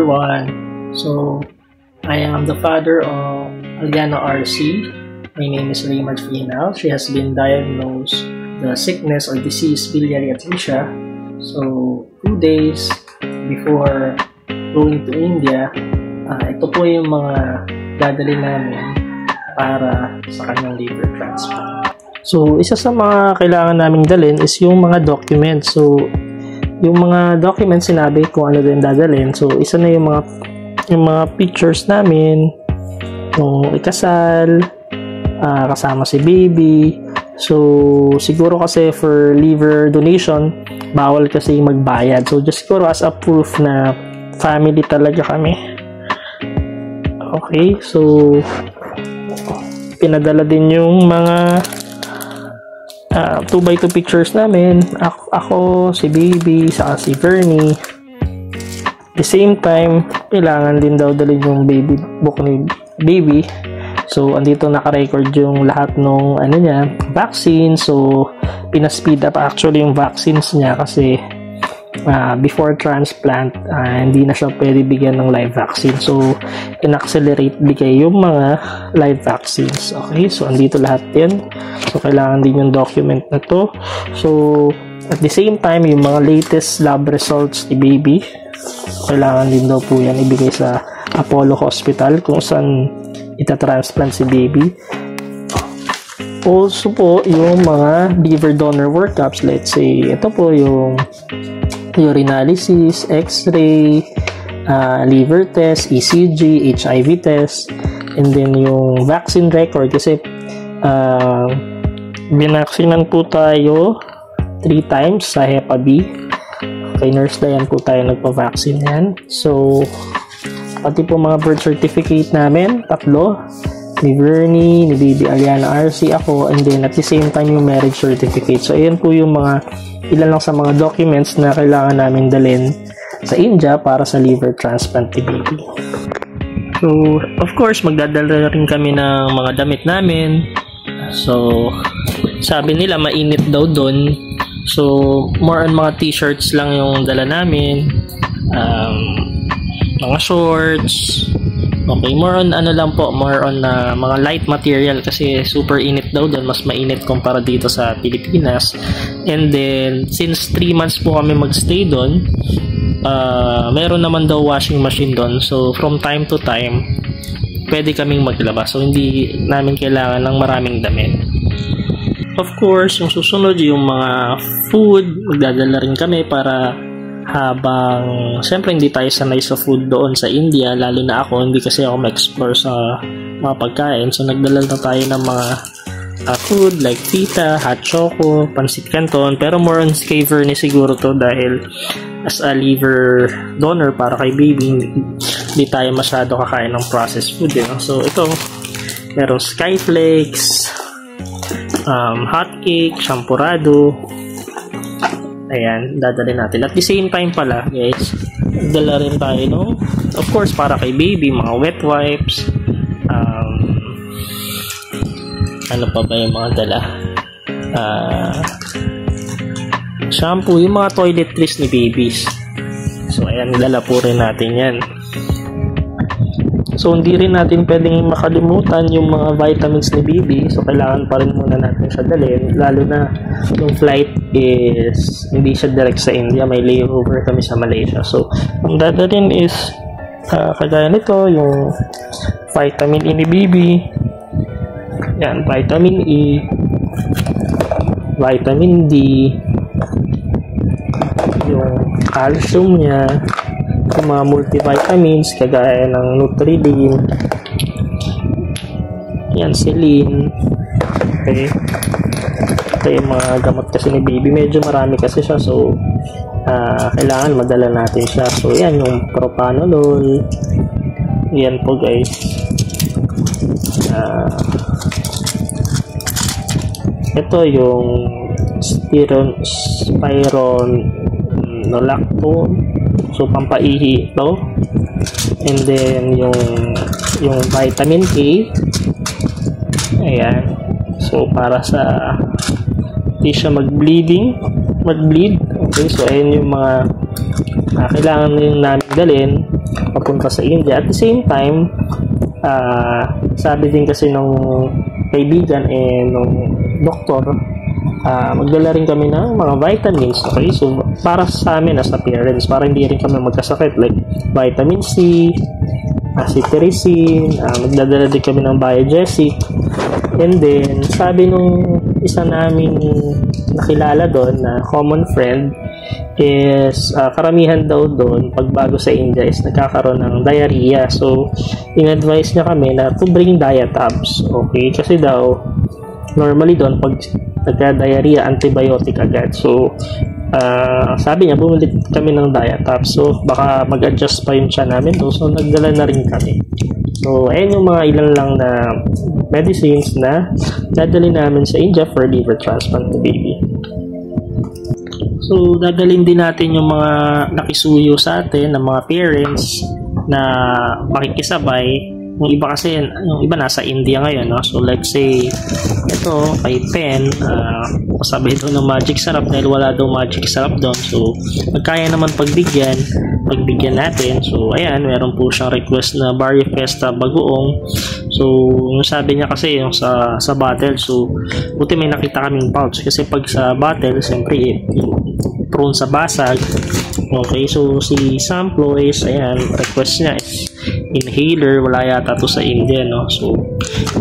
everyone. So, I am the father of Aliana RC. My name is Raymond Final. She has been diagnosed the sickness or disease biliary atresia. So, 2 days before going to India, ito po yung mga dadali namin para sa kanyang liver transplant. So, isa sa mga kailangan naming dalhin is yung mga documents. So, yung mga documents sinabi kung ano din dadalhin. So, isa na yung mga pictures namin, yung ikasal, kasama si baby. So, siguro kasi for liver donation, bawal kasi magbayad. So, just siguro as a proof na family talaga kami. Okay, so pinadala din yung mga 2x2 pictures namin. Ako, si baby, saka si Vernie. At the same time, kailangan din daw dalhin yung baby book ni baby. So, andito naka-record yung lahat ng vaccine. So, pinaspeed up actually yung vaccines niya kasi before transplant, hindi na siya pwede bigyan ng live vaccine. So, in-accelerate bigay yung mga live vaccines. Okay, so andito lahat yan. So, kailangan din yung document na to. So, at the same time, yung mga latest lab results ni baby, kailangan din daw po yan ibigay sa Apollo Hospital kung saan itatransplant si baby. Also po, yung mga liver donor workups, let's say, ito po yung urinalysis, x-ray, liver test, ECG, HIV test, and then yung vaccine record kasi binaksinan po tayo 3 times sa Hepa B. Kay Nurse Diane po tayo nagpa-vaccine yan. So, pati po mga birth certificate namin, 3, ni Vernie, ni Baby Aliana RC, ako, and then at the same time yung marriage certificate. So, ayan po yung ilan lang sa mga documents na kailangan namin dalhin sa India para sa liver transplant ni baby. So, of course, magdadala rin kami ng mga damit namin. So, sabi nila mainit daw doon. So, more on mga t-shirts lang yung dala namin. Mga shorts. Okay, more on mga light material kasi super init daw doon, mas mainit kumpara dito sa Pilipinas. And then, since 3 months po kami magstay doon, meron naman daw washing machine doon. So, from time to time, pwede kaming maglaba. So, hindi namin kailangan ng maraming damit. Of course, yung susunod, yung mga food, magdadala rin kami para habang siyempre hindi tayo sanay sa food doon sa India, lalo na ako, hindi kasi ako ma-explore sa mga pagkain. So, nagdala na tayo ng mga food like pita, hot choco, pansit canton, pero more on kay Vernie siguro to dahil as a liver donor para kay baby, hindi tayo masyado kakain ng processed food. So, ito, merong skyflakes, hot cake, champurrado. Ayan, dadalhin natin. At the same time pala, guys, dala rin tayo of course, para kay baby, mga wet wipes, ano pa ba yung mga dala? Shampoo, yung mga toiletries ni babies. So, ayan, dala po rin natin yan. So, hindi rin natin pwedeng makalimutan yung mga vitamins ni baby. So, kailangan pa rin muna natin siya dalhin. Lalo na yung flight is hindi siya direct sa India. May layover kami sa Malaysia. So, ang dadalhin is kagaya nito, yung vitamin E ni baby. Yan, vitamin E, vitamin D, yung calcium niya, yung mga multivitamins kagaya ng Nutrilin, yan, Selene. Okay, ito yung mga gamot kasi ni baby, medyo marami kasi siya, so kailangan madala natin siya. So yan, yung propanolol, yan po guys. Ito yung spironolactone, so pampaihi ito. And then yung vitamin K, ayan, so para sa hindi siya mag-bleed. Okay, so ayan yung mga kailangan din namin dalhin papunta sa India. At the same time, sabi din kasi nung kaibigan nung doktor, magdala rin kami ng mga vitamins. Okay, so para sa amin as a parents, para hindi rin kami magkasakit, like vitamin C, cetirizine, magdadala din kami ng Biogesic. And then sabi nung isa naming nakilala doon na common friend is karamihan daw doon pag bago sa India is nagkakaroon ng diarrhea. So in-advise niya kami na to bring Diatabs. Okay, kasi daw normally doon pag nagka-diarrhea, antibiotic agad. So sabi niya bumili kami ng Diatabs. So baka mag-adjust pa yung tiyan namin doon. So nagdala na rin kami. So ayun yung mga ilan lang na medicines na dadali namin sa India for liver transplant to baby. So dadalhin din natin yung mga nakisuyo sa atin ng mga parents na makikisabay. Yung iba kasi, yung iba nasa India ngayon, no? So let's say ito kay Pen, kasabay doon ng magic sarap dahil wala daw magic sarap doon. So magkaya naman pagbigyan natin. So ayan, meron po siyang request na Barrio Fiesta Bagoong. So yung sabi niya kasi yung sa bottle, so buti may nakita kaming pouch kasi pag sa bottle siyempre prone sa basag. Okay, so si Samplo is ayan, request niya is inhaler, wala yata to sa India, no? So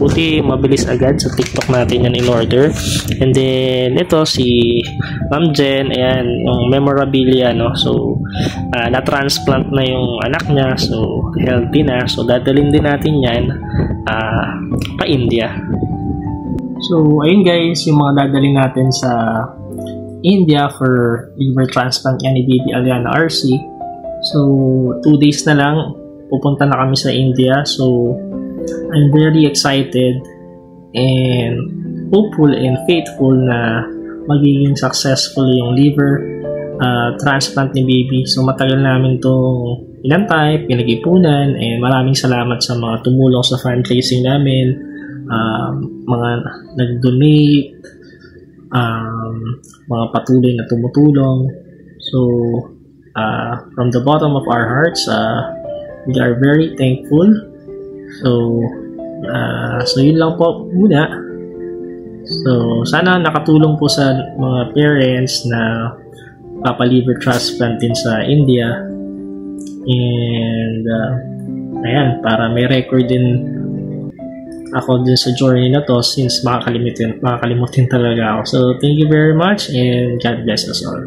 buti mabilis agad sa TikTok natin yan in order. And then ito si Ma'am Jen, ayan, yung memorabilia, no? So na-transplant na yung anak niya, so healthy na. So dadalhin din natin yan pa India. So ayun guys, yung mga dadalhin natin sa India for liver transplant yan ni Baby Aliana RC. So 2 days na lang pupunta na kami sa India. So I'm very excited and hopeful and faithful na magiging successful yung liver transplant ni Baby. So matagal namin itong inantay, pinag-ipunan, and maraming salamat sa mga tumulong sa fundraising namin, mga nag-donate, mga patuloy na tumutulong. So from the bottom of our hearts, we are very thankful. So yun lang po muna. So sana nakatulong po sa mga parents na papaliver transplant din sa India. And ayan, para may record din ako din sa journey na to, since makakalimutin talaga ako. So thank you very much and God bless us all.